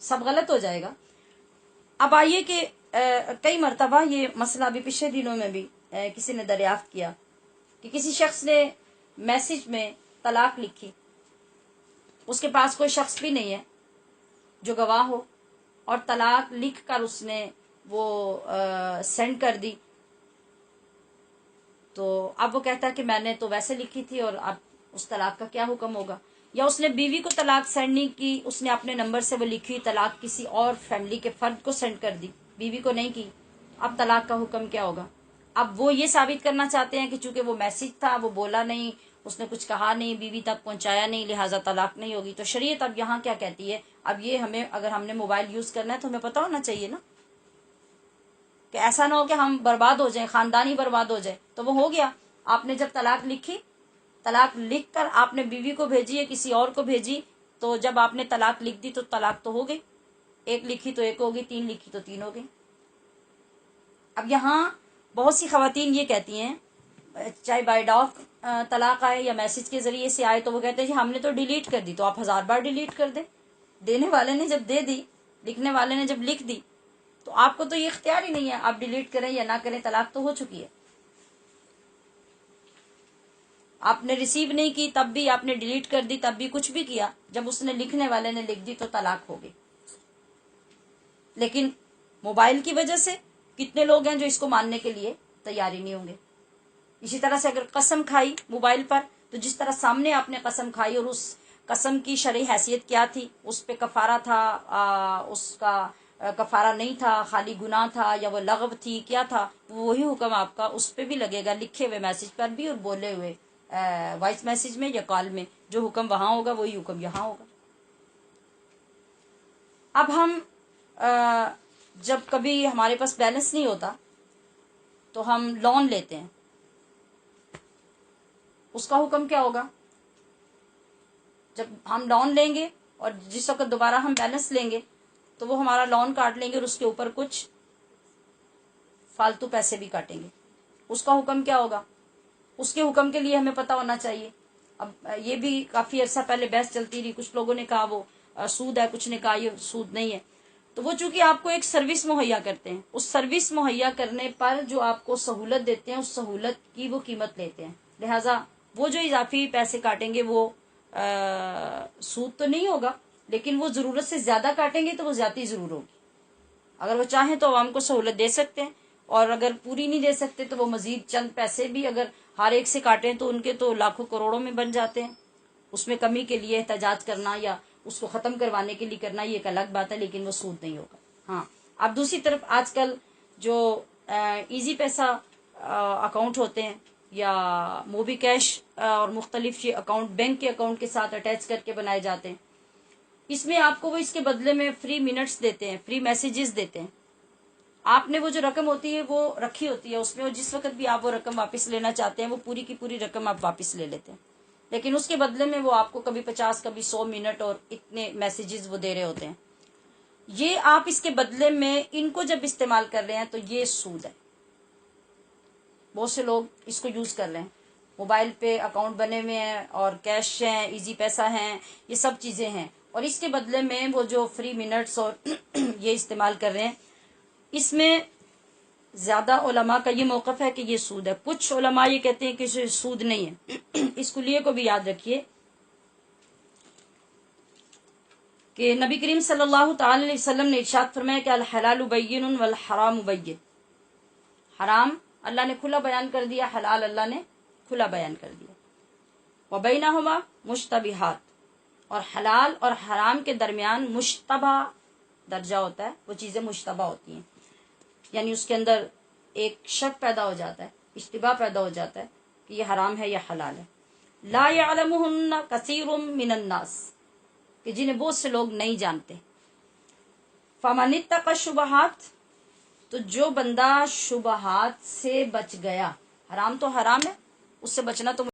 सब गलत हो जाएगा। अब आइए कि कई मरतबा ये मसला अभी पिछले दिनों में भी किसी ने दरियाफ्त किया कि किसी शख्स ने मैसेज में तलाक लिखी, उसके पास कोई शख्स भी नहीं है जो गवाह हो, और तलाक लिख कर उसने वो सेंड कर दी। तो अब वो कहता है कि मैंने तो वैसे लिखी थी और अब उस तलाक का क्या हुक्म होगा। या उसने बीवी को तलाक सेंड नहीं की, उसने अपने नंबर से वो लिखी तलाक किसी और फैमिली के फर्द को सेंड कर दी, बीवी को नहीं की। अब तलाक का हुक्म क्या होगा। अब वो ये साबित करना चाहते हैं कि चूंकि वो मैसेज था, वो बोला नहीं, उसने कुछ कहा नहीं, बीवी तक पहुंचाया नहीं, लिहाजा तलाक नहीं होगी। तो शरीयत अब यहाँ क्या कहती है। अब ये हमें, अगर हमने मोबाइल यूज करना है तो हमें पता होना चाहिए ना, कि ऐसा ना हो कि हम बर्बाद हो जाएं, खानदान ही बर्बाद हो जाए। तो वो हो गया, आपने जब तलाक लिखी, तलाक लिख कर आपने बीवी को भेजी या किसी और को भेजी, तो जब आपने तलाक लिख दी तो तलाक तो हो गई। एक लिखी तो एक हो गई, 3 लिखी तो 3 हो गई। अब यहाँ बहुत सी खवातीन ये कहती हैं, चाहे बाय डॉक तलाक आए या मैसेज के जरिए से आए, तो वो कहते हैं जी हमने तो डिलीट कर दी। तो आप 1000 बार डिलीट कर दें, देने वाले ने जब दे दी, लिखने वाले ने जब लिख दी, तो आपको तो ये इख्तियार ही नहीं है, आप डिलीट करें या ना करें, तलाक तो हो चुकी है। आपने रिसीव नहीं की तब भी, आपने डिलीट कर दी तब भी, कुछ भी किया, जब उसने लिखने वाले ने लिख दी तो तलाक हो गई। लेकिन मोबाइल की वजह से कितने लोग हैं जो इसको मानने के लिए तैयार ही नहीं होंगे। इसी तरह से अगर कसम खाई मोबाइल पर, तो जिस तरह सामने आपने कसम खाई और उस कसम की शरई हैसियत क्या थी, उस पे कफारा था, उसका कफारा नहीं था, खाली गुनाह था, या वो लगव थी, क्या था, वही हुक्म आपका उस पे भी लगेगा, लिखे हुए मैसेज पर भी और बोले हुए वॉइस मैसेज में या कॉल में। जो हुक्म वहां होगा वही हुक्म यहाँ होगा। अब हम जब कभी हमारे पास बैलेंस नहीं होता तो हम लोन लेते हैं, उसका हुक्म क्या होगा। जब हम लोन लेंगे और जिस वक्त दोबारा हम बैलेंस लेंगे तो वो हमारा लोन काट लेंगे और उसके ऊपर कुछ फालतू पैसे भी काटेंगे, उसका हुक्म क्या होगा। उसके हुक्म के लिए हमें पता होना चाहिए। अब ये भी काफी अरसा पहले बहस चलती रही, कुछ लोगों ने कहा वो सूद है, कुछ ने कहा ये सूद नहीं है। तो वो चूंकि आपको एक सर्विस मुहैया करते हैं, उस सर्विस मुहैया करने पर जो आपको सहूलत देते हैं, उस सहूलत की वो कीमत लेते हैं। लिहाजा वो जो इजाफी पैसे काटेंगे वो सूद तो नहीं होगा, लेकिन वो जरूरत से ज्यादा काटेंगे तो वो ज्यादा जरूर होगी। अगर वो चाहें तो आवाम को सहूलत दे सकते हैं, और अगर पूरी नहीं दे सकते तो वो मजीद चंद पैसे भी अगर हर एक से काटें तो उनके तो लाखों करोड़ों में बन जाते हैं। उसमें कमी के लिए एहतजाज करना या उसको खत्म करवाने के लिए करना ये एक अलग बात है, लेकिन वो सूद नहीं होगा। हाँ, अब दूसरी तरफ आजकल जो इजी पैसा अकाउंट होते हैं या मोबी कैश और मुख्तलिफ ये अकाउंट बैंक के अकाउंट के साथ अटैच करके बनाए जाते हैं, इसमें आपको वो इसके बदले में फ्री मिनट्स देते हैं, फ्री मैसेजेस देते हैं। आपने वो जो रकम होती है वो रखी होती है उसमें, और जिस वक्त भी आप वो रकम वापस लेना चाहते हैं वो पूरी की पूरी रकम आप वापस ले लेते हैं। लेकिन उसके बदले में वो आपको कभी 50 कभी 100 मिनट और इतने मैसेजेस वो दे रहे होते हैं। ये आप इसके बदले में इनको जब इस्तेमाल कर रहे हैं तो ये सूद है। बहुत से लोग इसको यूज कर रहे हैं, मोबाइल पे अकाउंट बने हुए हैं और कैश है, इजी पैसा है, ये सब चीजें हैं, और इसके बदले में वो जो फ्री मिनट्स और ये इस्तेमाल कर रहे हैं। इसमें ज्यादा उलमा का ये मौक़िफ़ है कि ये सूद है। कुछ उलमा ये कहते हैं कि सूद नहीं है। इस कुलिये को भी याद रखिए कि नबी करीम सल्लल्लाहु तआला अलैहि वसल्लम ने इरशाद फरमाया कि अल हलालु बय्यिनुन वल हरामु बय्यिन। हराम अल्लाह ने खुला बयान कर दिया, हलाल अल्लाह ने खुला बयान कर दिया। व बैनहुमा मुश्तबिहात, और हलाल और हराम के दरमियान मुश्तबा दर्जा होता है, वो चीजें मुश्तबा होती हैं, यानी उसके अंदर एक शक पैदा हो जाता है, इश्तिबा पैदा हो जाता है कि ये हराम है या हलाल है। ला यअलमुहुन्ना कसीरुम मिनन नास, कि जिन्हें बहुत से लोग नहीं जानते। फमनित्तक़ा शुबहात, तो जो बंदा शुबहात से बच गया, हराम तो हराम है, उससे बचना तो